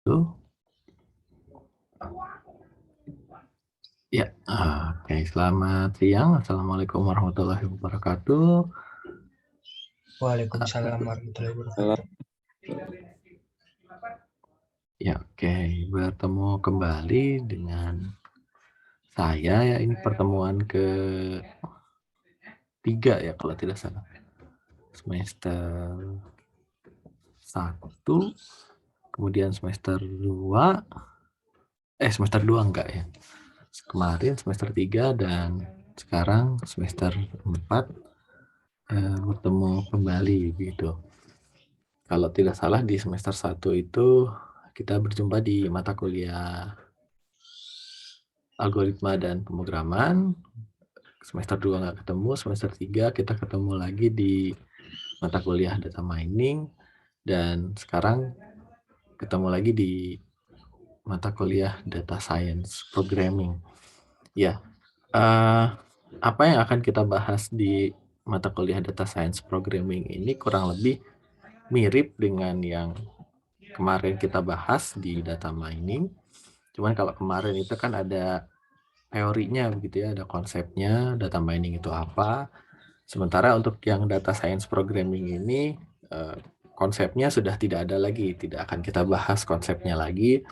Tuh. Ya, oke. Selamat siang. Assalamualaikum warahmatullahi wabarakatuh. Waalaikumsalam warahmatullahi Halo. wabarakatuh. Ya, oke. Bertemu kembali dengan saya ya. Ini pertemuan ke-3 ya kalau tidak salah. Semester 1, kemudian semester 2. Semester 2 enggak ya. Kemarin semester 3 dan sekarang semester 4 bertemu kembali gitu. Kalau tidak salah di semester 1 itu kita berjumpa di mata kuliah algoritma dan pemrograman. Semester 2 nggak ketemu, semester 3 kita ketemu lagi di mata kuliah data mining, dan sekarang ketemu lagi di mata kuliah data science programming. Ya, apa yang akan kita bahas di mata kuliah data science programming ini kurang lebih mirip dengan yang kemarin kita bahas di data mining. Cuman kalau kemarin itu kan ada teorinya begitu ya, ada konsepnya, data mining itu apa. Sementara untuk yang data science programming ini konsepnya sudah tidak ada lagi, tidak akan kita bahas konsepnya lagi.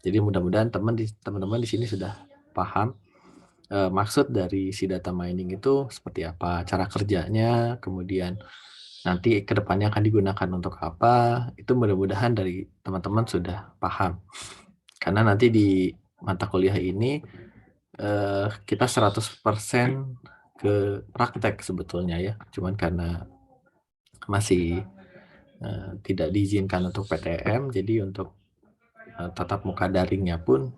Jadi mudah-mudahan teman-teman di sini sudah paham maksud dari si data mining itu seperti apa, cara kerjanya, kemudian nanti kedepannya akan digunakan untuk apa. Itu mudah-mudahan dari teman-teman sudah paham. Karena nanti di mata kuliah ini kita 100% ke praktek sebetulnya ya. Cuman karena masih tidak diizinkan untuk PTM, jadi untuk tatap muka daringnya pun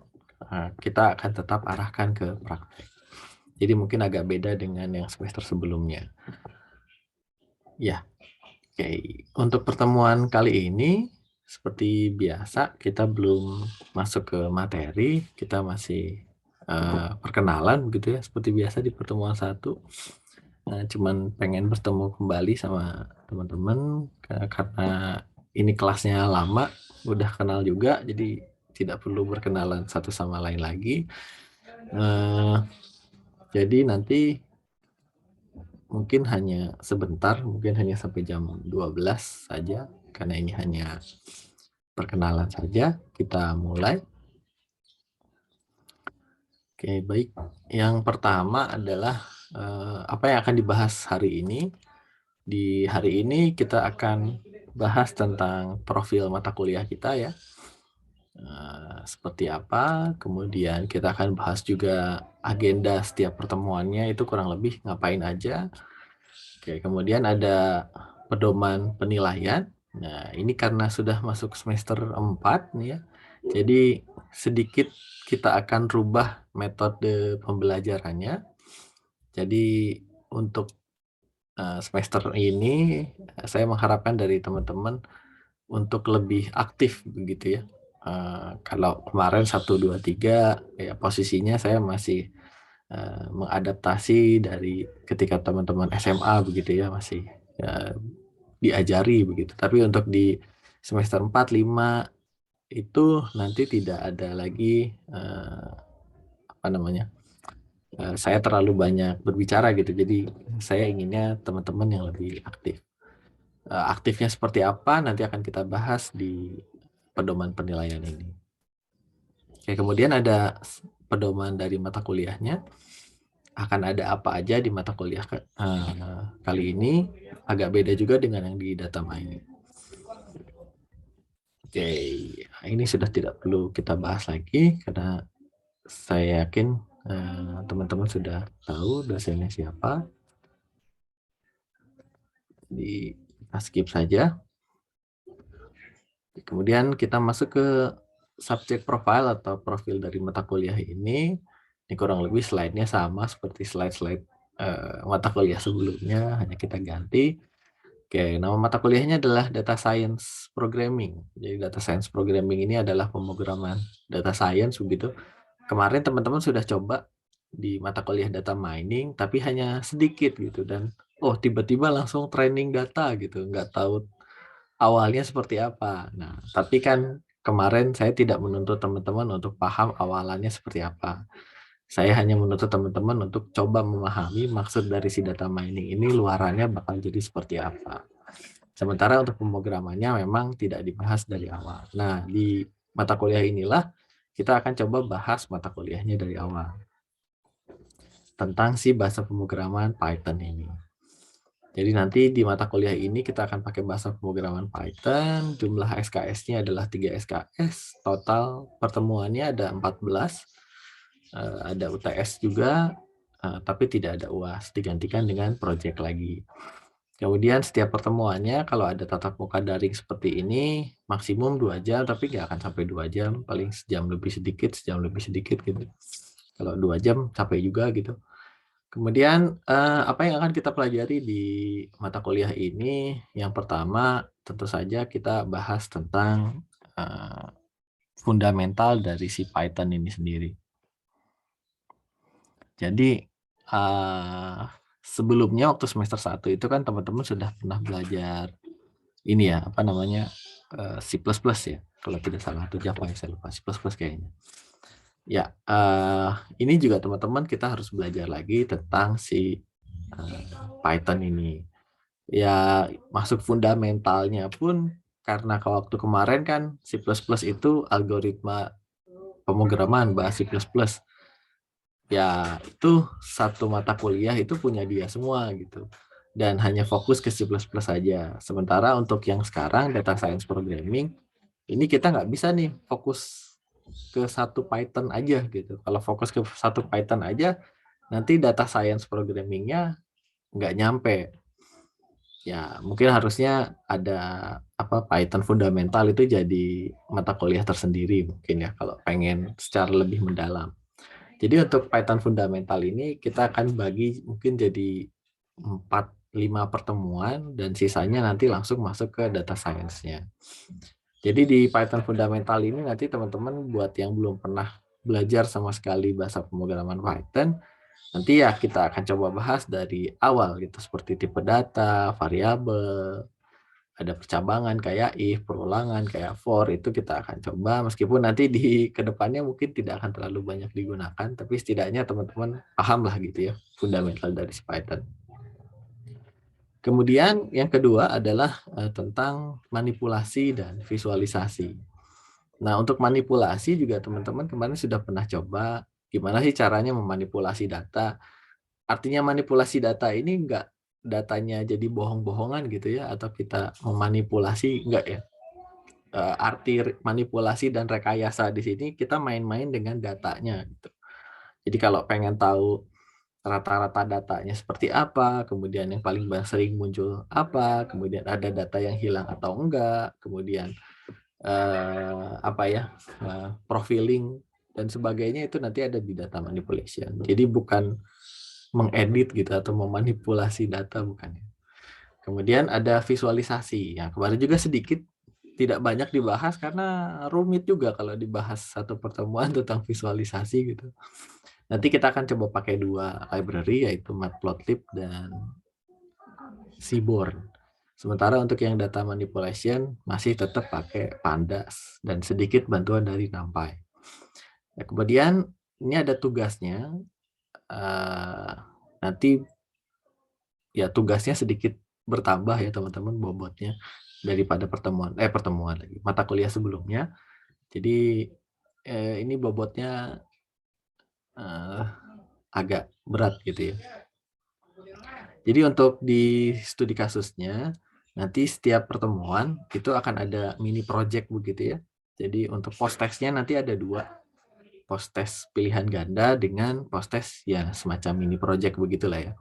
kita akan tetap arahkan ke praktek. Jadi mungkin agak beda dengan yang semester sebelumnya. Ya, oke. Untuk pertemuan kali ini, seperti biasa kita belum masuk ke materi, kita masih perkenalan begitu ya, seperti biasa di pertemuan 1. Cuman pengen bertemu kembali sama teman-teman karena ini kelasnya lama, udah kenal juga, jadi tidak perlu berkenalan satu sama lain lagi. Jadi nanti mungkin hanya sebentar, mungkin hanya sampai jam 12 saja, karena ini hanya perkenalan saja. Kita mulai. Oke, baik. Yang pertama adalah apa yang akan dibahas hari ini. Di hari ini kita akan bahas tentang profil mata kuliah kita ya. Seperti apa, kemudian kita akan bahas juga agenda setiap pertemuannya itu kurang lebih ngapain aja. Oke, kemudian ada pedoman penilaian. Nah, ini karena sudah masuk semester 4 nih ya. Jadi sedikit kita akan rubah metode pembelajarannya. Jadi untuk semester ini saya mengharapkan dari teman-teman untuk lebih aktif begitu ya. Kalau kemarin 1, 2, 3 ya posisinya saya masih mengadaptasi dari ketika teman-teman SMA begitu ya, masih diajari begitu. Tapi untuk di semester 4, 5 itu nanti tidak ada lagi saya terlalu banyak berbicara gitu. Jadi saya inginnya teman-teman yang lebih aktif. Aktifnya seperti apa nanti akan kita bahas di pedoman penilaian ini. Oke, kemudian ada pedoman dari mata kuliahnya. Akan ada apa aja di mata kuliah kali ini, agak beda juga dengan yang di data mining. Oke, ini sudah tidak perlu kita bahas lagi karena saya yakin teman-teman sudah tahu dosennya siapa. Jadi kita skip saja. Kemudian kita masuk ke subject profile atau profil dari mata kuliah ini. Ini kurang lebih slide-nya sama seperti slide-slide mata kuliah sebelumnya, hanya kita ganti. Oke, nama mata kuliahnya adalah Data Science Programming. Jadi Data Science Programming ini adalah pemrograman data science begitu. Kemarin teman-teman sudah coba di mata kuliah data mining, tapi hanya sedikit gitu, dan tiba-tiba langsung training data gitu, nggak tahu awalnya seperti apa. Nah, tapi kan kemarin saya tidak menuntut teman-teman untuk paham awalannya seperti apa. Saya hanya menuntut teman-teman untuk coba memahami maksud dari si data mining ini luarannya bakal jadi seperti apa. Sementara untuk pemrogramannya memang tidak dibahas dari awal. Nah, di mata kuliah inilah kita akan coba bahas mata kuliahnya dari awal tentang si bahasa pemrograman Python ini. Jadi nanti di mata kuliah ini kita akan pakai bahasa pemrograman Python, jumlah SKS-nya adalah 3 SKS, total pertemuannya ada 14, ada UTS juga, tapi tidak ada UAS, digantikan dengan project lagi. Kemudian setiap pertemuannya kalau ada tatap muka daring seperti ini, maksimum 2 jam, tapi nggak akan sampai 2 jam, paling sejam lebih sedikit gitu. Kalau 2 jam capek juga gitu. Kemudian, apa yang akan kita pelajari di mata kuliah ini, yang pertama tentu saja kita bahas tentang, fundamental dari si Python ini sendiri. Jadi, sebelumnya waktu semester 1 itu kan teman-teman sudah pernah belajar ini ya, apa namanya, C++ ya, kalau tidak salah, atau Java ya, saya lupa, C++ kayaknya. Ya, ini juga teman-teman kita harus belajar lagi tentang si, Python ini. Ya, masuk fundamentalnya pun karena kalau waktu kemarin kan C++ itu algoritma pemrograman bahasa C++. Ya, itu satu mata kuliah itu punya dia semua gitu. Dan hanya fokus ke C++ saja. Sementara untuk yang sekarang data science programming, ini kita nggak bisa nih fokus ke satu Python aja gitu. Kalau fokus ke satu Python aja, nanti data science programming-nya nggak nyampe. Ya, mungkin harusnya ada apa Python fundamental itu jadi mata kuliah tersendiri mungkin ya kalau pengen secara lebih mendalam. Jadi untuk Python fundamental ini kita akan bagi mungkin jadi 4-5 pertemuan dan sisanya nanti langsung masuk ke data science-nya. Jadi di Python fundamental ini nanti teman-teman buat yang belum pernah belajar sama sekali bahasa pemrograman Python, nanti ya kita akan coba bahas dari awal gitu seperti tipe data, variabel, ada percabangan kayak if, perulangan kayak for, itu kita akan coba meskipun nanti di kedepannya mungkin tidak akan terlalu banyak digunakan, tapi setidaknya teman-teman paham lah gitu ya fundamental dari si Python. Kemudian yang kedua adalah tentang manipulasi dan visualisasi. Nah, untuk manipulasi juga teman-teman kemarin sudah pernah coba gimana sih caranya memanipulasi data. Artinya manipulasi data ini enggak datanya jadi bohong-bohongan gitu ya, atau kita memanipulasi, enggak ya. Arti manipulasi dan rekayasa di sini kita main-main dengan datanya gitu. Jadi kalau pengen tahu rata-rata datanya seperti apa, kemudian yang paling sering muncul apa, kemudian ada data yang hilang atau enggak, kemudian apa ya, profiling dan sebagainya itu nanti ada di data manipulation. Jadi bukan mengedit gitu atau memanipulasi data, bukan ya. Kemudian ada visualisasi. Ya, kemarin juga sedikit tidak banyak dibahas karena rumit juga kalau dibahas satu pertemuan tentang visualisasi gitu. Nanti kita akan coba pakai 2 library yaitu Matplotlib dan Seaborn. Sementara untuk yang data manipulation masih tetap pakai Pandas dan sedikit bantuan dari NumPy. Nah, kemudian ini ada tugasnya, nanti ya tugasnya sedikit bertambah ya teman-teman bobotnya daripada pertemuan lagi, mata kuliah sebelumnya. Jadi, ini bobotnya, eee, agak berat gitu ya. Jadi untuk di studi kasusnya, nanti setiap pertemuan itu akan ada mini project begitu ya. Jadi untuk post test-nya nanti ada 2, post test pilihan ganda dengan post test ya semacam mini project begitulah ya.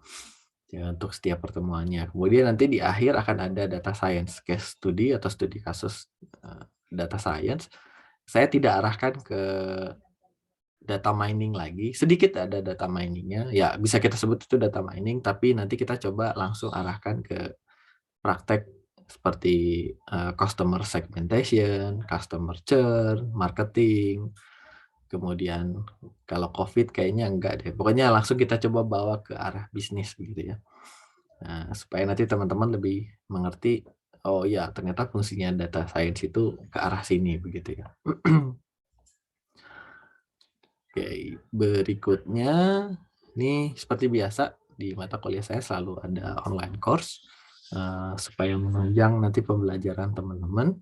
Ya untuk setiap pertemuannya. Kemudian nanti di akhir akan ada data science case study atau studi kasus, data science. Saya tidak arahkan ke data mining lagi, sedikit ada data mining-nya, ya bisa kita sebut itu data mining, tapi nanti kita coba langsung arahkan ke praktek seperti customer segmentation, customer churn, marketing, kemudian kalau COVID kayaknya enggak deh. Pokoknya langsung kita coba bawa ke arah bisnis begitu ya. Nah, supaya nanti teman-teman lebih mengerti oh ya ternyata fungsinya data science itu ke arah sini begitu ya. Oke, berikutnya ini seperti biasa di mata kuliah saya selalu ada online course supaya menunjang nanti pembelajaran teman-teman.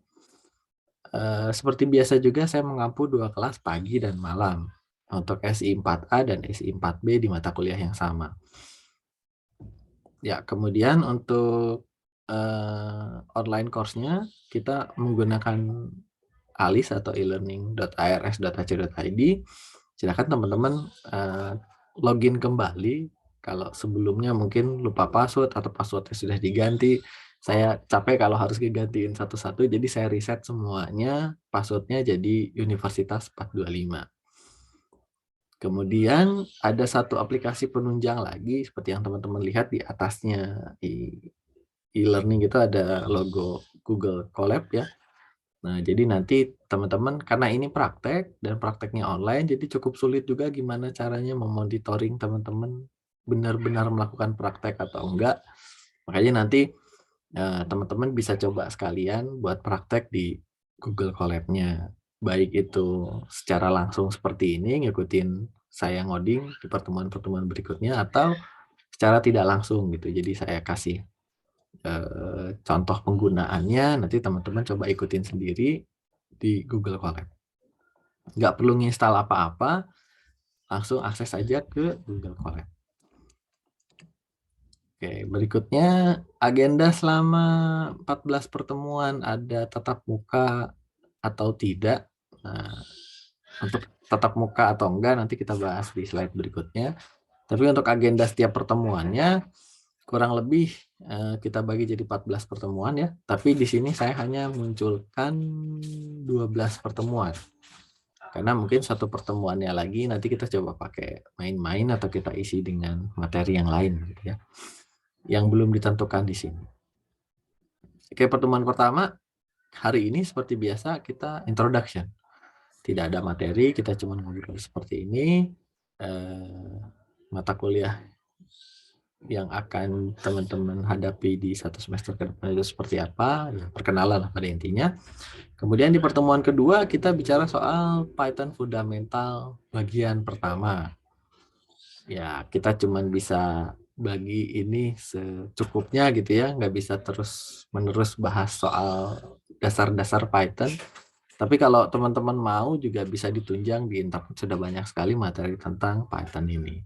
Seperti biasa juga saya mengampu 2 kelas pagi dan malam untuk SI 4A dan SI 4B di mata kuliah yang sama. Ya, kemudian untuk online course-nya kita menggunakan ALIS atau e-learning.ars.ac.id. Silakan teman-teman login kembali kalau sebelumnya mungkin lupa password atau passwordnya sudah diganti. Saya capek kalau harus digantiin satu-satu, jadi saya reset semuanya, passwordnya jadi Universitas 425. Kemudian ada satu aplikasi penunjang lagi, seperti yang teman-teman lihat di atasnya e-learning itu ada logo Google Colab ya. Nah, jadi nanti teman-teman karena ini praktek dan prakteknya online, jadi cukup sulit juga gimana caranya memonitoring teman-teman benar-benar melakukan praktek atau enggak. Makanya nanti teman-teman bisa coba sekalian buat praktek di Google Colab-nya. Baik itu secara langsung seperti ini, ngikutin saya ngoding di pertemuan-pertemuan berikutnya, atau secara tidak langsung gitu. Jadi saya kasih contoh penggunaannya, nanti teman-teman coba ikutin sendiri di Google Colab. Nggak perlu nginstal apa-apa, langsung akses aja ke Google Colab. Oke, berikutnya agenda selama 14 pertemuan, ada tatap muka atau tidak. Nah, untuk tatap muka atau enggak nanti kita bahas di slide berikutnya. Tapi untuk agenda setiap pertemuannya kurang lebih kita bagi jadi 14 pertemuan ya. Tapi di sini saya hanya munculkan 12 pertemuan. Karena mungkin satu pertemuannya lagi nanti kita coba pakai main-main atau kita isi dengan materi yang lain gitu ya. Yang belum ditentukan di sini. Oke, pertemuan pertama hari ini seperti biasa kita introduction. Tidak ada materi, kita cuma ngobrol seperti ini. Mata kuliah yang akan teman-teman hadapi di 1 semester ke depan itu seperti apa, ya, perkenalan lah pada intinya. Kemudian di pertemuan kedua kita bicara soal Python fundamental bagian pertama. Ya, kita cuma bisa bagi ini secukupnya gitu ya, nggak bisa terus-menerus bahas soal dasar-dasar Python. Tapi kalau teman-teman mau juga bisa ditunjang di internet, sudah banyak sekali materi tentang Python ini.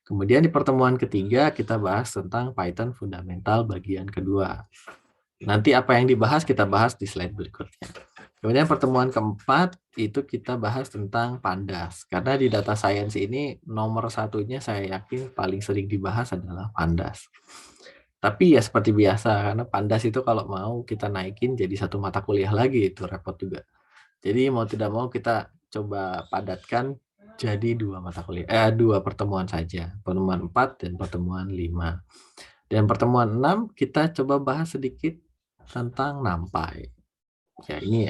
Kemudian di pertemuan ketiga kita bahas tentang Python fundamental bagian kedua. Nanti apa yang dibahas kita bahas di slide berikutnya. Kemudian pertemuan keempat itu kita bahas tentang Pandas. Karena di data science ini nomor satunya saya yakin paling sering dibahas adalah Pandas. Tapi ya seperti biasa, karena Pandas itu kalau mau kita naikin jadi satu mata kuliah lagi, itu repot juga. Jadi mau tidak mau kita coba padatkan jadi dua pertemuan saja, pertemuan 4 dan pertemuan 5. Dan pertemuan 6 kita coba bahas sedikit tentang NumPy. Ya ini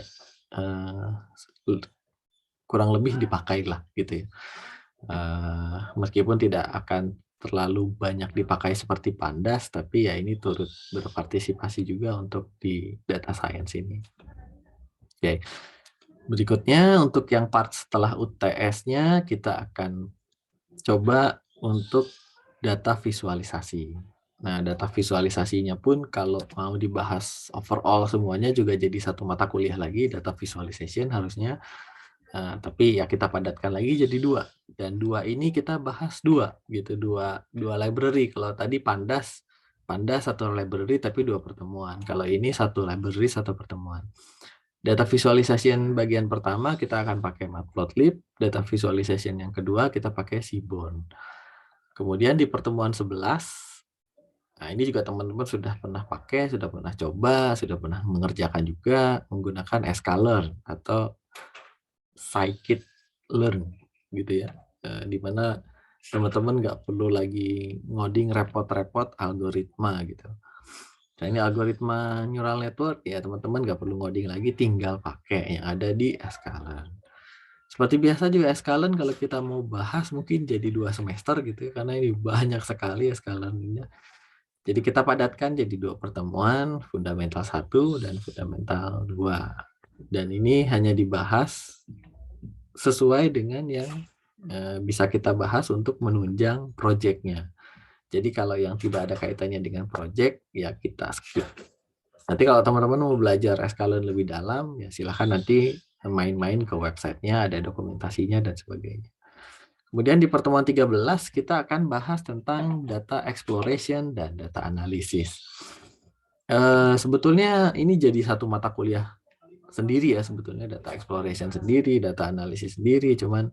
kurang lebih dipakai lah gitu ya. Meskipun tidak akan terlalu banyak dipakai seperti Pandas, tapi ya ini turut berpartisipasi juga untuk di data science ini. Oke. Berikutnya untuk yang part setelah UTS-nya kita akan coba untuk data visualisasi. Nah, data visualisasinya pun kalau mau dibahas overall semuanya juga jadi satu mata kuliah lagi, data visualization harusnya. Tapi ya kita padatkan lagi jadi 2. Dan 2 ini kita bahas 2 gitu, 2 library. Kalau tadi Pandas satu library tapi 2 pertemuan. Kalau ini satu library satu pertemuan. Data visualization bagian pertama kita akan pakai Matplotlib, data visualization yang kedua kita pakai Seaborn. Kemudian di pertemuan 11, nah ini juga teman-teman sudah pernah pakai, sudah pernah coba, sudah pernah mengerjakan juga menggunakan sklearn atau scikit-learn gitu ya, di mana teman-teman nggak perlu lagi ngoding repot-repot algoritma gitu. Nah ini algoritma neural network ya teman-teman nggak perlu ngoding lagi, tinggal pakai yang ada di sklearn. Seperti biasa juga sklearn kalau kita mau bahas mungkin jadi 2 semester gitu ya, karena ini banyak sekali sklearn-nya. Jadi kita padatkan jadi 2 pertemuan, fundamental 1 dan fundamental 2. Dan ini hanya dibahas sesuai dengan yang bisa kita bahas untuk menunjang proyeknya. Jadi kalau yang tidak ada kaitannya dengan proyek, ya kita skip. Nanti kalau teman-teman mau belajar eskalon lebih dalam, ya silahkan nanti main-main ke websitenya, ada dokumentasinya dan sebagainya. Kemudian di pertemuan 13 kita akan bahas tentang data exploration dan data analysis. Sebetulnya ini jadi satu mata kuliah sendiri ya, sebetulnya data exploration sendiri, data analysis sendiri, cuman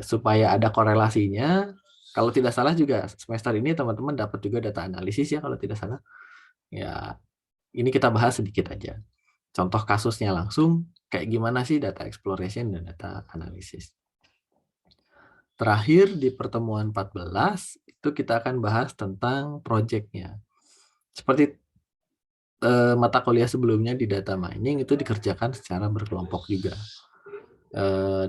supaya ada korelasinya. Kalau tidak salah juga semester ini teman-teman dapat juga data analisis ya, kalau tidak salah. Ya, ini kita bahas sedikit aja. Contoh kasusnya langsung, kayak gimana sih data exploration dan data analisis. Terakhir di pertemuan 14, itu kita akan bahas tentang project-nya. Seperti mata kuliah sebelumnya di data mining itu dikerjakan secara berkelompok juga.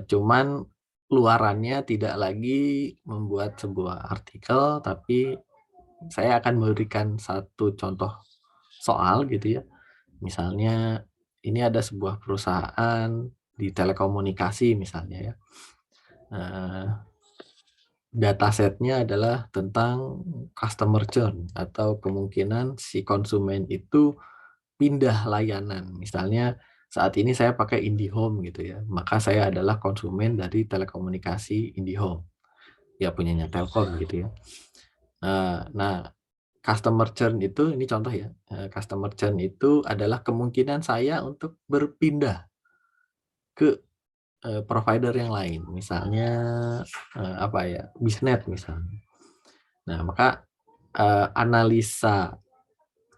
Cuman luarannya tidak lagi membuat sebuah artikel, tapi saya akan memberikan satu contoh soal gitu ya. Misalnya ini ada sebuah perusahaan di telekomunikasi misalnya ya. Datasetnya adalah tentang customer churn atau kemungkinan si konsumen itu pindah layanan. Misalnya saat ini saya pakai IndiHome gitu ya, maka saya adalah konsumen dari telekomunikasi IndiHome. Ya punyanya Telkom gitu ya. Nah, customer churn itu, ini contoh ya, customer churn itu adalah kemungkinan saya untuk berpindah ke provider yang lain. Misalnya apa ya, Bisnet misalnya. Nah, maka analisa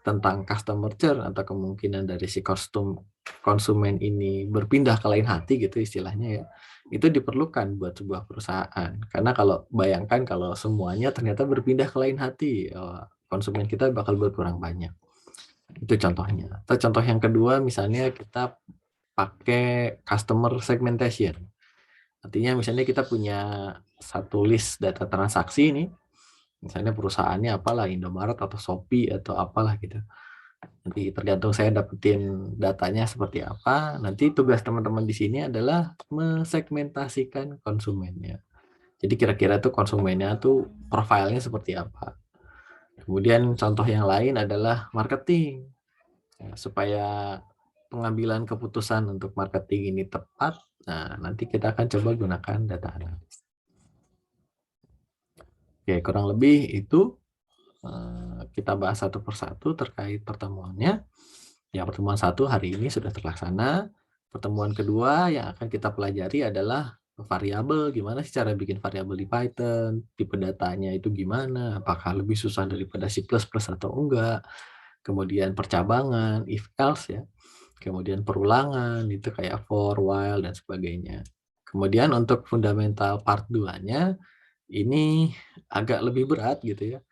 tentang customer churn atau kemungkinan dari si konsumen ini berpindah ke lain hati gitu istilahnya ya, itu diperlukan buat sebuah perusahaan. Karena kalau bayangkan kalau semuanya ternyata berpindah ke lain hati, konsumen kita bakal berkurang banyak. Itu contohnya. Atau contoh yang kedua misalnya kita pakai customer segmentation. Artinya misalnya kita punya satu list data transaksi ini, misalnya perusahaannya apalah, Indomaret atau Shopee atau apalah gitu. Nanti tergantung saya dapetin datanya seperti apa, nanti tugas teman-teman di sini adalah mensegmentasikan konsumennya. Jadi kira-kira tuh konsumennya tuh profilnya seperti apa. Kemudian contoh yang lain adalah marketing. Ya, supaya pengambilan keputusan untuk marketing ini tepat, nah nanti kita akan coba gunakan data analis. Oke, kurang lebih itu kita bahas satu persatu terkait pertemuannya. Ya, pertemuan 1 hari ini sudah terlaksana. Pertemuan kedua yang akan kita pelajari adalah variabel, gimana sih cara bikin variabel di Python, tipe datanya itu gimana, apakah lebih susah daripada C++ atau enggak. Kemudian percabangan, if else ya. Kemudian perulangan, itu kayak for, while, dan sebagainya. Kemudian untuk fundamental part 2-nya, ini agak lebih berat gitu ya.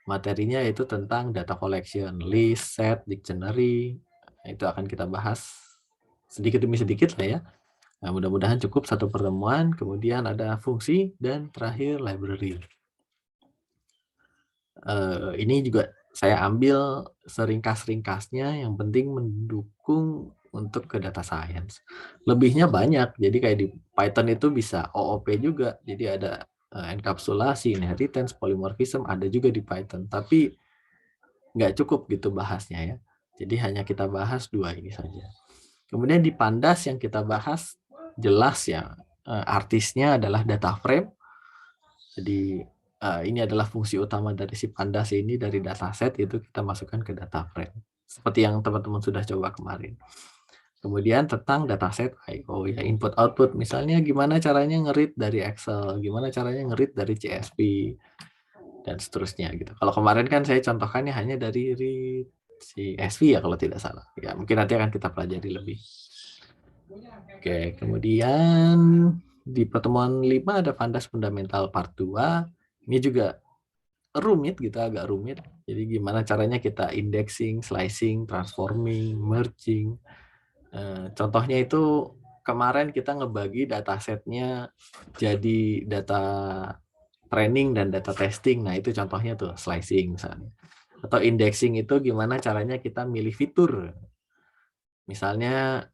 Materinya itu tentang data collection, list, set, dictionary. Itu akan kita bahas sedikit demi sedikit lah ya. Nah, mudah-mudahan cukup satu pertemuan, kemudian ada fungsi, dan terakhir library. Ini juga saya ambil seringkas-ringkasnya, yang penting mendukung untuk ke data science. Lebihnya banyak, jadi kayak di Python itu bisa OOP juga, jadi ada enkapsulasi, inheritance, polymorphism, ada juga di Python, tapi nggak cukup gitu bahasnya ya. Jadi hanya kita bahas 2 ini saja. Kemudian di Pandas yang kita bahas jelas ya, artisnya adalah data frame. Jadi ini adalah fungsi utama dari si Pandas ini, dari dataset itu kita masukkan ke data frame. Seperti yang teman-teman sudah coba kemarin. Kemudian tentang dataset I/O ya, input output. Misalnya gimana caranya nge-read dari Excel, gimana caranya nge-read dari CSV, dan seterusnya gitu. Kalau kemarin kan saya contohkannya hanya dari read CSV ya kalau tidak salah. Ya, mungkin nanti akan kita pelajari lebih. Oke, kemudian di pertemuan 5 ada Pandas Fundamental Part 2. Ini juga rumit gitu, agak rumit. Jadi gimana caranya kita indexing, slicing, transforming, merging. Contohnya itu kemarin kita ngebagi datasetnya jadi data training dan data testing. Nah, itu contohnya tuh slicing misalnya. Atau indexing itu gimana caranya kita milih fitur. Misalnya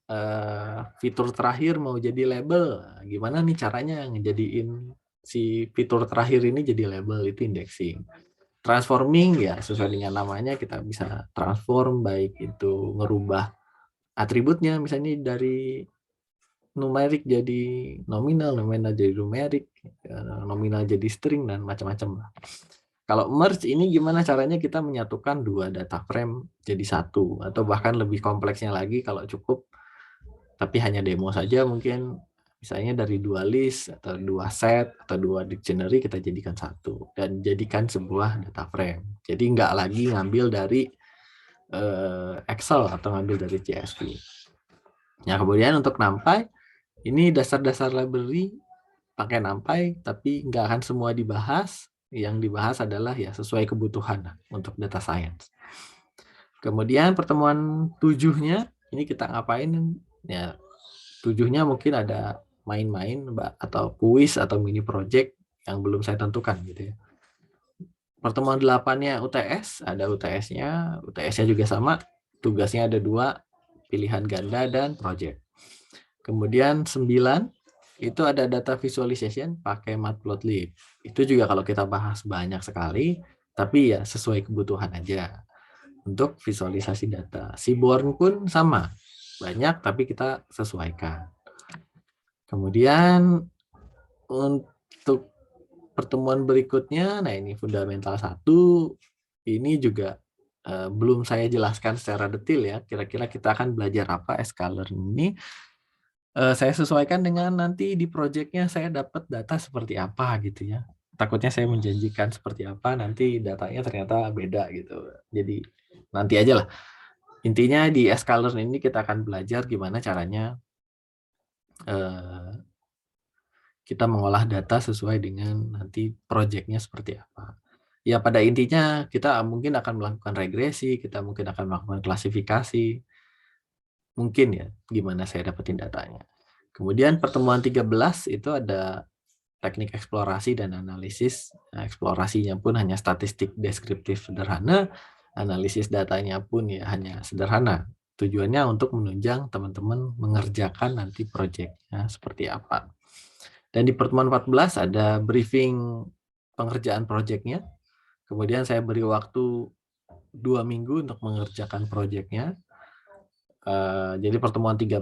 fitur terakhir mau jadi label, gimana nih caranya ngejadiin si fitur terakhir ini jadi label, itu indexing. Transforming ya sesuai dengan namanya, kita bisa transform, baik itu ngerubah atributnya misalnya dari numerik jadi nominal, nominal jadi numerik, nominal jadi string, dan macam-macam lah. Kalau merge ini gimana caranya kita menyatukan dua data frame jadi satu, atau bahkan lebih kompleksnya lagi kalau cukup tapi hanya demo saja, mungkin misalnya dari dua list atau dua set atau dua dictionary kita jadikan satu dan jadikan sebuah data frame. Jadi nggak lagi ngambil dari Excel atau ngambil dari CSV. Nah, kemudian untuk NumPy ini dasar-dasar library pakai NumPy, tapi nggak akan semua dibahas. Yang dibahas adalah ya sesuai kebutuhan untuk data science. Kemudian pertemuan 7-nya, ini kita ngapain? Ya, 7-nya mungkin ada main-main atau kuis atau mini project yang belum saya tentukan gitu ya. Pertemuan 8-nya UTS, ada UTS-nya. UTS-nya juga sama, tugasnya ada 2, pilihan ganda dan project. Kemudian 9 itu ada data visualization pakai Matplotlib. Itu juga kalau kita bahas banyak sekali, tapi ya sesuai kebutuhan aja untuk visualisasi data. Seaborn pun sama, banyak tapi kita sesuaikan. Kemudian untuk pertemuan berikutnya, nah ini fundamental 1, ini juga belum saya jelaskan secara detail ya, kira-kira kita akan belajar apa sklearn ini. Saya sesuaikan dengan nanti di project-nya saya dapat data seperti apa gitu ya. Takutnya saya menjanjikan seperti apa, nanti datanya ternyata beda gitu. Jadi nanti aja lah. Intinya di sklearn ini kita akan belajar gimana caranya kita mengolah data sesuai dengan nanti project-nya seperti apa. Ya pada intinya kita mungkin akan melakukan regresi, kita mungkin akan melakukan klasifikasi, mungkin ya gimana saya dapetin datanya. Kemudian pertemuan 13 itu ada teknik eksplorasi dan analisis. Nah, eksplorasinya pun hanya statistik deskriptif sederhana, analisis datanya pun ya hanya sederhana. Tujuannya untuk menunjang teman-teman mengerjakan nanti proyeknya seperti apa. Dan di pertemuan 14 ada briefing pengerjaan proyeknya. Kemudian saya beri waktu 2 minggu untuk mengerjakan proyeknya. Jadi pertemuan 13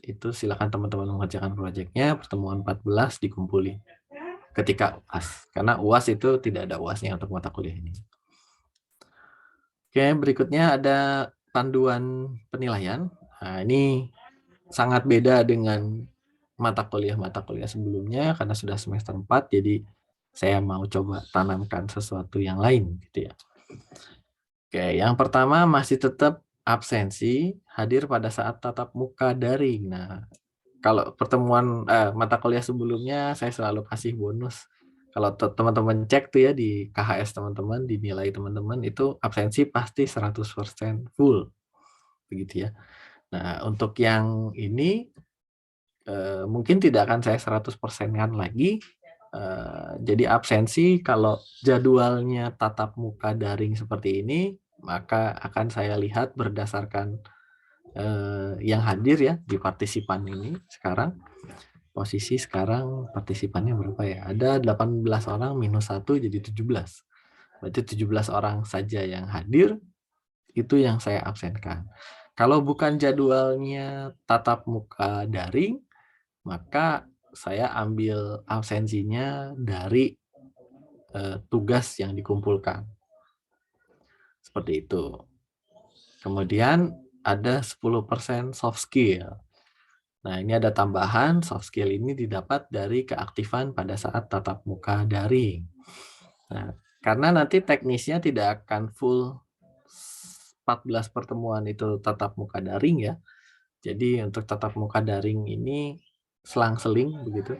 itu silakan teman-teman mengerjakan proyeknya, pertemuan 14 dikumpuli ketika UAS. Karena UAS itu tidak ada UASnya untuk mata kuliah ini. Oke, berikutnya ada panduan penilaian. Nah, ini sangat beda dengan mata kuliah sebelumnya karena sudah semester 4, jadi saya mau coba tanamkan sesuatu yang lain gitu ya. Oke, yang pertama masih tetap absensi hadir pada saat tatap muka daring. Nah, kalau pertemuan mata kuliah sebelumnya saya selalu kasih bonus. Kalau teman-teman cek tuh ya di KHS teman-teman, di nilai teman-teman itu absensi pasti 100% full. Begitu ya. Nah, untuk yang ini mungkin tidak akan saya 100%-kan lagi. Jadi absensi kalau jadwalnya tatap muka daring seperti ini, maka akan saya lihat berdasarkan yang hadir ya di partisipan ini sekarang. Posisi sekarang partisipannya berapa ya? Ada 18 orang minus 1 jadi 17. Berarti 17 orang saja yang hadir, itu yang saya absenkan. Kalau bukan jadwalnya tatap muka daring, maka saya ambil absensinya dari tugas yang dikumpulkan. Seperti itu. Kemudian ada 10% soft skill. Nah, ini ada tambahan, soft skill ini didapat dari keaktifan pada saat tatap muka daring. Nah, karena nanti teknisnya tidak akan full 14 pertemuan itu tatap muka daring ya. Jadi untuk tatap muka daring ini selang-seling begitu.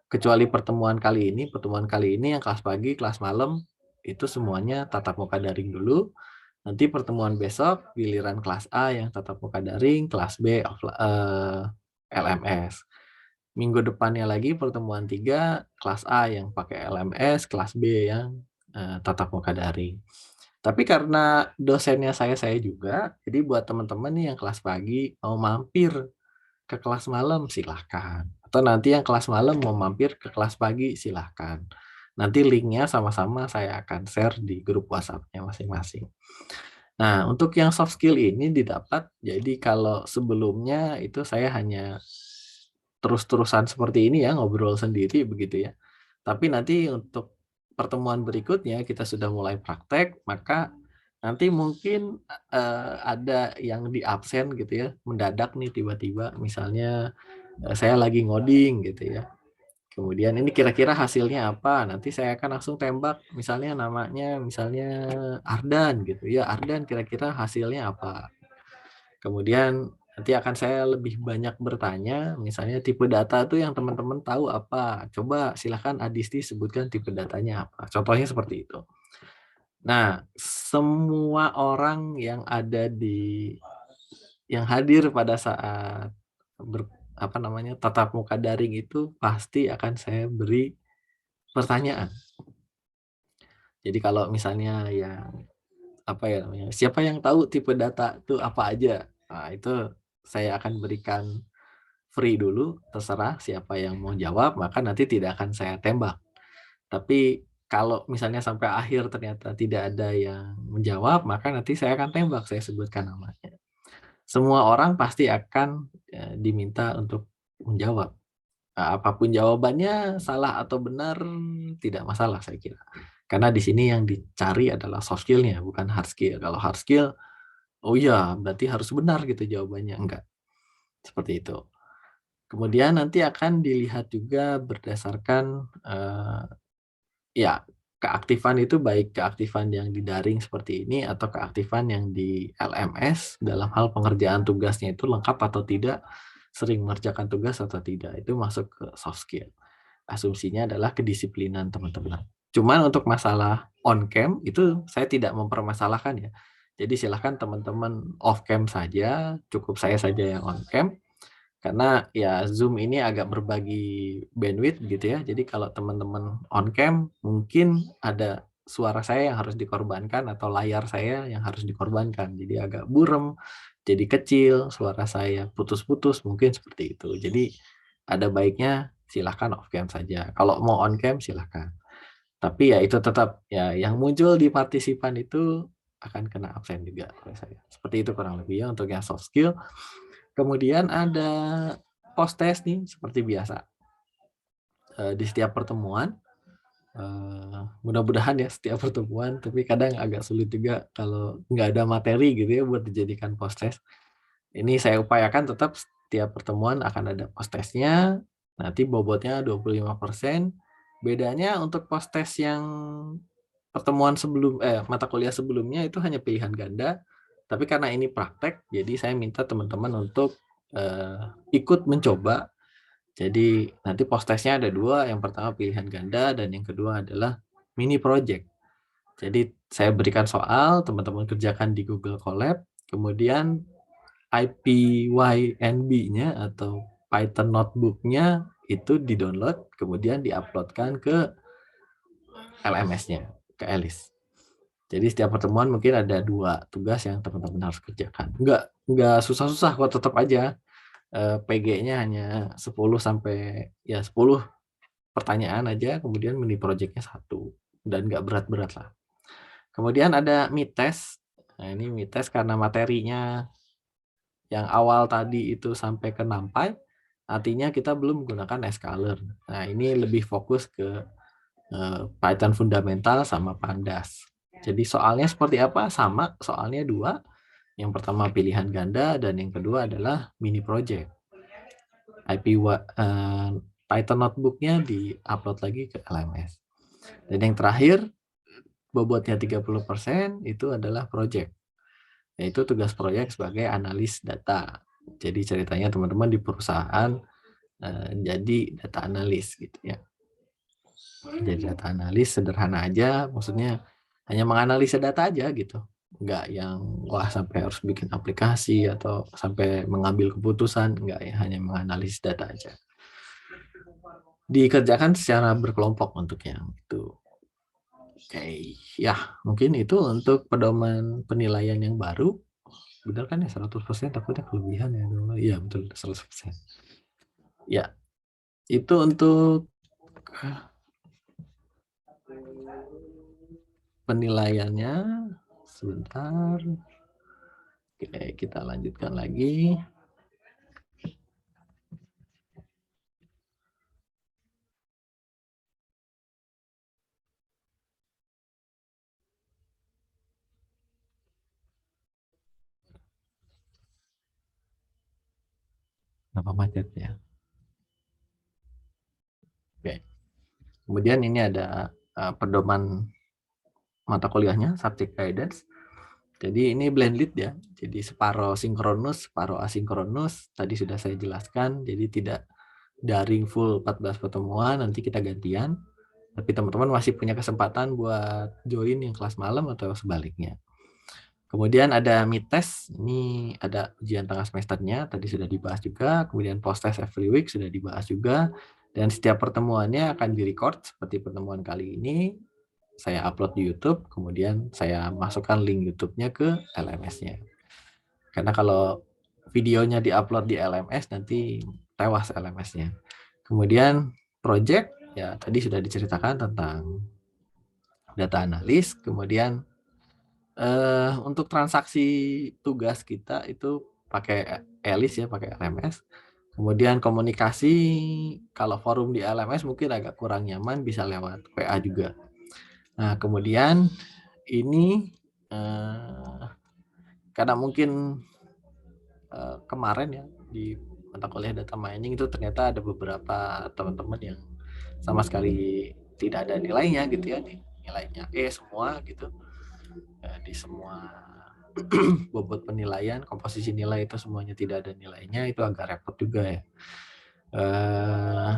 Kecuali pertemuan kali ini yang kelas pagi, kelas malam, itu semuanya tatap muka daring dulu. Nanti pertemuan besok, giliran kelas A yang tatap muka daring, kelas B LMS. Minggu depannya lagi pertemuan 3 kelas A yang pakai LMS, kelas B yang tatap muka daring. Tapi karena dosennya saya juga, jadi buat teman-teman nih yang kelas pagi mau mampir ke kelas malam silahkan. Atau nanti yang kelas malam mau mampir ke kelas pagi silahkan. Nanti linknya sama-sama saya akan share di grup WhatsApp-nya masing-masing. Nah, untuk yang soft skill ini didapat, jadi kalau sebelumnya itu saya hanya terus-terusan seperti ini ya, ngobrol sendiri begitu ya. Tapi nanti untuk pertemuan berikutnya kita sudah mulai praktek, maka nanti mungkin ada yang di absen gitu ya, mendadak nih tiba-tiba misalnya saya lagi ngoding gitu ya. Kemudian ini kira-kira hasilnya apa? Nanti saya akan langsung tembak misalnya namanya misalnya Ardan gitu ya. Ardan kira-kira hasilnya apa? Kemudian nanti akan saya lebih banyak bertanya, misalnya tipe data itu yang teman-teman tahu apa? Coba silakan Adisti sebutkan tipe datanya apa. Contohnya seperti itu. Nah, semua orang yang hadir pada saat tatap muka daring itu pasti akan saya beri pertanyaan. Jadi kalau misalnya yang siapa yang tahu tipe data itu apa aja? Nah, itu saya akan berikan free dulu, terserah siapa yang mau jawab, maka nanti tidak akan saya tembak. Tapi kalau misalnya sampai akhir ternyata tidak ada yang menjawab, maka nanti saya akan tembak, saya sebutkan namanya. Semua orang pasti akan diminta untuk menjawab. Nah, apapun jawabannya, salah atau benar, tidak masalah saya kira. Karena di sini yang dicari adalah soft skill-nya, bukan hard skill. Kalau hard skill, oh iya, berarti harus benar gitu jawabannya. Enggak, seperti itu. Kemudian nanti akan dilihat juga berdasarkan ya keaktifan itu baik keaktifan yang di daring seperti ini atau keaktifan yang di LMS dalam hal pengerjaan tugasnya itu lengkap atau tidak, sering mengerjakan tugas atau tidak, itu masuk ke soft skill. Asumsinya adalah kedisiplinan teman-teman. Cuman untuk masalah on cam itu saya tidak mempermasalahkan ya. Jadi silahkan teman-teman off cam saja, cukup saya saja yang on cam. Karena ya Zoom ini agak berbagi bandwidth gitu ya. Jadi kalau teman-teman on cam mungkin ada suara saya yang harus dikorbankan atau layar saya yang harus dikorbankan. Jadi agak burem, jadi kecil, suara saya putus-putus mungkin seperti itu. Jadi ada baiknya silahkan off cam saja. Kalau mau on cam silahkan. Tapi ya itu tetap ya yang muncul di partisipan itu akan kena absen juga oleh saya. Seperti itu kurang lebih ya untuk yang soft skill. Kemudian ada post test nih seperti biasa. Di setiap pertemuan, mudah-mudahan ya setiap pertemuan, tapi kadang agak sulit juga kalau nggak ada materi gitu ya buat dijadikan post test. Ini saya upayakan tetap setiap pertemuan akan ada post testnya, nanti bobotnya 25%. Bedanya untuk post test yang mata kuliah sebelumnya itu hanya pilihan ganda, tapi karena ini praktek, jadi saya minta teman-teman untuk ikut mencoba. Jadi nanti post testnya ada 2, yang pertama pilihan ganda dan yang kedua adalah mini project. Jadi saya berikan soal, teman-teman kerjakan di Google Colab, kemudian IPYNB-nya atau Python notebook-nya itu di-download, kemudian di-uploadkan ke LMS-nya, ke Alice. Jadi setiap pertemuan mungkin ada 2 tugas yang teman-teman harus kerjakan. Enggak susah-susah kok, tetap aja PG-nya hanya 10 sampai 10 pertanyaan aja, kemudian mini project-nya 1 dan enggak berat-berat lah. Kemudian ada mid test. Nah, ini mid test karena materinya yang awal tadi itu sampai ke NumPy, artinya kita belum menggunakan Scalar. Nah, ini lebih fokus ke Python fundamental sama Pandas. Jadi soalnya seperti apa? Sama, soalnya 2. Yang pertama pilihan ganda dan yang kedua adalah mini project. Python notebook-nya di-upload lagi ke LMS. Dan yang terakhir, bobotnya 30% itu adalah project. Yaitu tugas proyek sebagai analis data. Jadi ceritanya teman-teman di perusahaan jadi data analis gitu ya. Jadi data analis sederhana aja, maksudnya hanya menganalisa data aja gitu. Enggak yang wah sampai harus bikin aplikasi atau sampai mengambil keputusan, enggak ya, hanya menganalisis data aja. dikerjakan secara berkelompok untuk yang itu. Oke, ya mungkin itu untuk pedoman penilaian yang baru. Benar kan ya 100%, takutnya kelebihan ya dulu. Iya betul 100%. Ya, itu untuk penilaiannya. Sebentar. Oke, kita lanjutkan lagi. Kenapa macet ya? Oke. Kemudian ini ada pedoman mata kuliahnya, subject guidance. Jadi ini blended ya. Jadi separuh sinkronus, separuh asinkronus. Tadi sudah saya jelaskan. Jadi tidak daring full 14 pertemuan, nanti kita gantian. Tapi teman-teman masih punya kesempatan buat join yang kelas malam atau sebaliknya. Kemudian ada mid test, ini ada ujian tengah semesternya, tadi sudah dibahas juga. Kemudian post test every week sudah dibahas juga. Dan setiap pertemuannya akan direcord seperti pertemuan kali ini. Saya upload di YouTube, kemudian saya masukkan link YouTube-nya ke LMS-nya. Karena kalau videonya diupload di LMS nanti tewas LMS-nya. Kemudian project, ya tadi sudah diceritakan tentang data analis. Kemudian untuk transaksi tugas kita itu pakai ELIS ya, pakai LMS. Kemudian komunikasi, kalau forum di LMS mungkin agak kurang nyaman, bisa lewat WA juga. Nah, kemudian ini karena mungkin kemarin ya di mata kuliah data mining itu ternyata ada beberapa teman-teman yang sama sekali tidak ada nilainya gitu ya, nilainya semua gitu. Di semua bobot penilaian, komposisi nilai itu semuanya tidak ada nilainya, itu agak repot juga ya.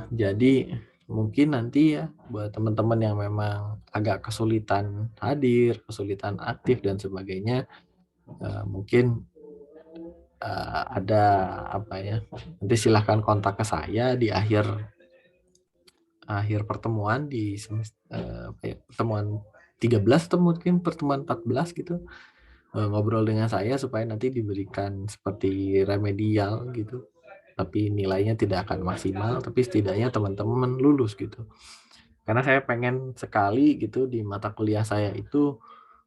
Jadi mungkin nanti ya buat teman-teman yang memang agak kesulitan hadir, kesulitan aktif dan sebagainya, mungkin ada apa ya, nanti silahkan kontak ke saya di akhir pertemuan di pertemuan 13 atau mungkin pertemuan 14 gitu, ngobrol dengan saya supaya nanti diberikan seperti remedial gitu, tapi nilainya tidak akan maksimal, tapi setidaknya teman-teman lulus gitu. Karena saya pengen sekali gitu di mata kuliah saya itu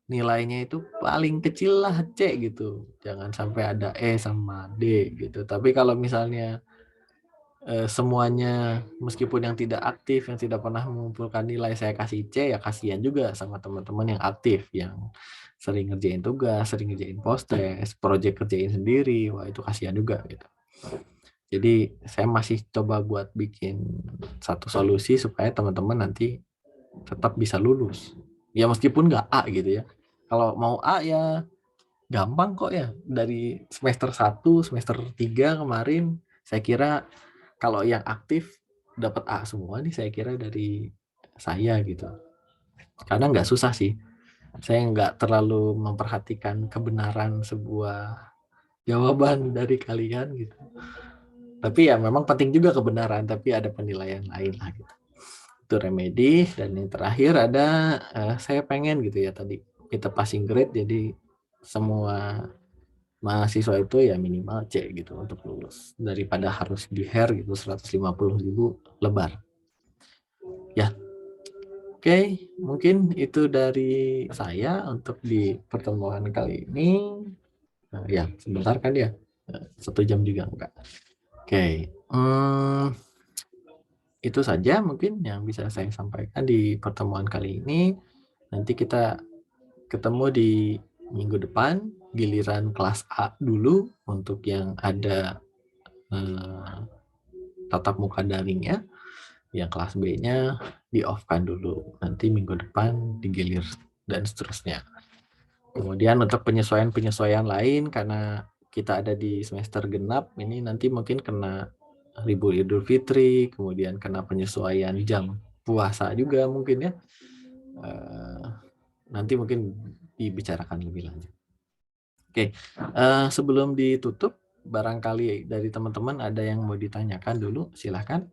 nilainya itu paling kecil lah C gitu, jangan sampai ada E sama D gitu. Tapi kalau misalnya semuanya meskipun yang tidak aktif, yang tidak pernah mengumpulkan nilai saya kasih C, ya kasihan juga sama teman-teman yang aktif, yang sering ngerjain tugas, sering ngerjain post test, project kerjain sendiri, wah itu kasihan juga gitu. Jadi saya masih coba buat bikin satu solusi supaya teman-teman nanti tetap bisa lulus. Ya meskipun nggak A gitu ya. Kalau mau A ya gampang kok ya. Dari semester 1, semester 3 kemarin, saya kira kalau yang aktif dapat A semua nih, saya kira dari saya gitu. Karena nggak susah sih. Saya nggak terlalu memperhatikan kebenaran sebuah jawaban dari kalian gitu. Tapi ya memang penting juga kebenaran, tapi ada penilaian lain lah gitu. Itu remedi. Dan yang terakhir ada saya pengen gitu ya tadi kita passing grade, jadi semua mahasiswa itu ya minimal C gitu untuk lulus, daripada harus di hair gitu 150.000 lebar ya. Oke, mungkin itu dari saya untuk di pertemuan kali ini. Ya sebentar kan ya, 1 jam juga enggak. Oke, itu saja mungkin yang bisa saya sampaikan di pertemuan kali ini. Nanti kita ketemu di minggu depan, giliran kelas A dulu untuk yang ada tatap muka daringnya. Yang kelas B-nya di-off-kan dulu. Nanti minggu depan digilir dan seterusnya. Kemudian untuk penyesuaian-penyesuaian lain, karena kita ada di semester genap, ini nanti mungkin kena libur Idul Fitri, kemudian kena penyesuaian jam puasa juga mungkin ya. Nanti mungkin dibicarakan lebih lanjut. Oke, sebelum ditutup, barangkali dari teman-teman ada yang mau ditanyakan dulu, silahkan.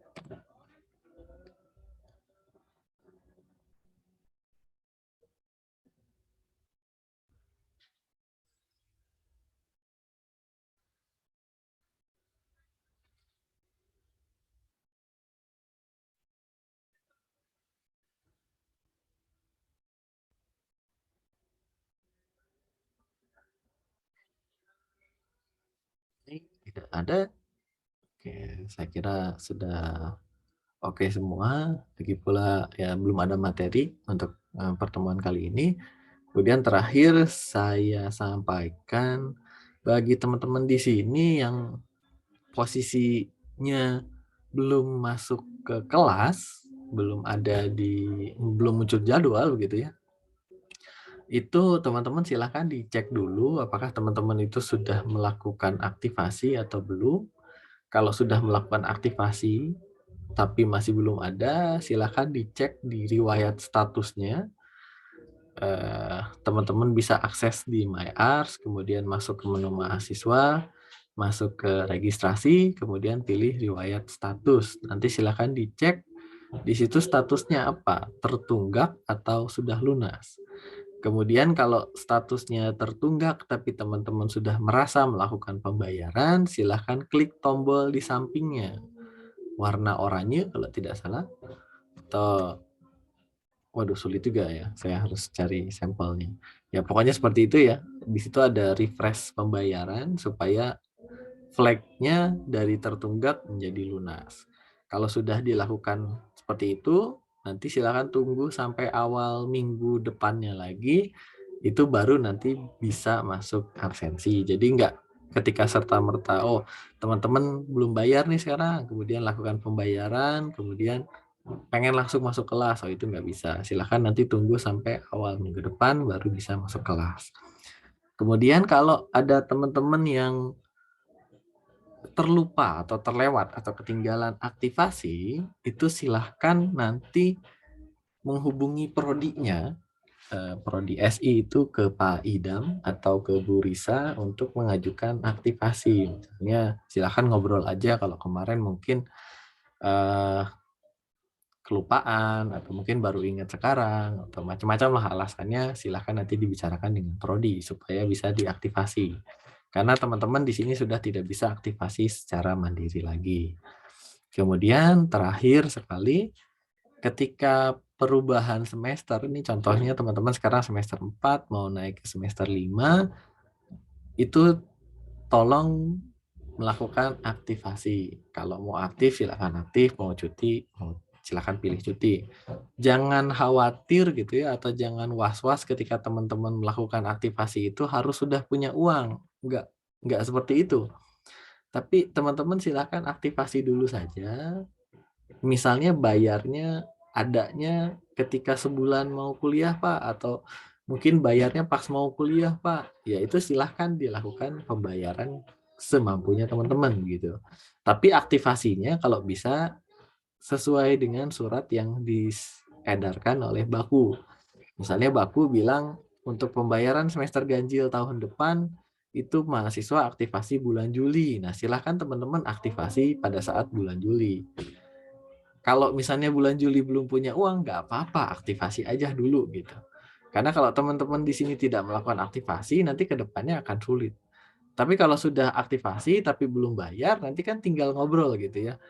Tidak ada. Oke, saya kira sudah oke semua. Lagi pula ya belum ada materi untuk pertemuan kali ini. Kemudian terakhir saya sampaikan bagi teman-teman di sini yang posisinya belum masuk ke kelas, belum muncul jadwal begitu ya. Itu teman-teman silahkan dicek dulu apakah teman-teman itu sudah melakukan aktivasi atau belum. Kalau sudah melakukan aktivasi tapi masih belum ada, silahkan dicek di riwayat statusnya. Teman-teman bisa akses di MyArs, kemudian masuk ke menu mahasiswa, masuk ke registrasi, kemudian pilih riwayat status. Nanti silahkan dicek di situ statusnya apa, tertunggak atau sudah lunas. Kemudian kalau statusnya tertunggak tapi teman-teman sudah merasa melakukan pembayaran, silahkan klik tombol di sampingnya. Warna oranye kalau tidak salah. Atau waduh sulit juga ya, saya harus cari sampelnya. Ya pokoknya seperti itu ya. Di situ ada refresh pembayaran supaya flag-nya dari tertunggak menjadi lunas. Kalau sudah dilakukan seperti itu, nanti silakan tunggu sampai awal minggu depannya lagi, itu baru nanti bisa masuk absensi. Jadi enggak ketika serta-merta, oh teman-teman belum bayar nih sekarang, kemudian lakukan pembayaran, kemudian pengen langsung masuk kelas, oh itu nggak bisa. Silahkan nanti tunggu sampai awal minggu depan baru bisa masuk kelas. Kemudian kalau ada teman-teman yang terlupa atau terlewat atau ketinggalan aktivasi, itu silahkan nanti menghubungi prodinya, prodi SI itu ke Pak Idam atau ke Bu Risa untuk mengajukan aktivasi. Misalnya silahkan ngobrol aja kalau kemarin mungkin kelupaan atau mungkin baru ingat sekarang atau macam-macam lah alasannya, silahkan nanti dibicarakan dengan prodi supaya bisa diaktifasi. Karena teman-teman di sini sudah tidak bisa aktivasi secara mandiri lagi. Kemudian terakhir sekali, ketika perubahan semester, ini contohnya teman-teman sekarang semester 4 mau naik ke semester 5, itu tolong melakukan aktivasi. Kalau mau aktif silakan aktif, mau cuti silakan pilih cuti. Jangan khawatir gitu ya, atau jangan was-was ketika teman-teman melakukan aktivasi itu harus sudah punya uang. Enggak seperti itu. Tapi teman-teman silakan aktivasi dulu saja. Misalnya bayarnya adanya ketika sebulan mau kuliah Pak, atau mungkin bayarnya pas mau kuliah Pak. Ya itu silahkan dilakukan pembayaran semampunya teman-teman gitu. Tapi aktivasinya kalau bisa sesuai dengan surat yang diedarkan oleh Baku. Misalnya Baku bilang untuk pembayaran semester ganjil tahun depan itu mahasiswa aktivasi bulan Juli. Nah, silahkan teman-teman aktivasi pada saat bulan Juli. Kalau misalnya bulan Juli belum punya uang, nggak apa-apa, aktivasi aja dulu gitu. Karena kalau teman-teman di sini tidak melakukan aktivasi, nanti ke depannya akan sulit. Tapi kalau sudah aktivasi tapi belum bayar, nanti kan tinggal ngobrol gitu ya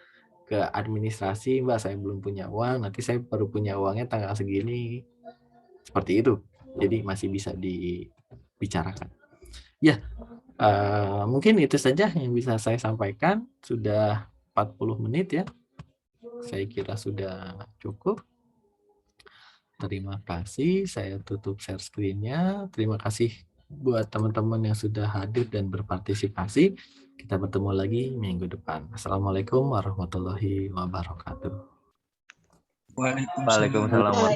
ke administrasi, Mbak saya belum punya uang, nanti saya baru punya uangnya tanggal segini. Seperti itu. Jadi masih bisa dibicarakan. Ya, mungkin itu saja yang bisa saya sampaikan. Sudah 40 menit ya. Saya kira sudah cukup. Terima kasih. Saya tutup share screen-nya. Terima kasih buat teman-teman yang sudah hadir dan berpartisipasi. Kita bertemu lagi minggu depan. Assalamualaikum warahmatullahi wabarakatuh. Waalaikumsalam. Waalaikumsalam.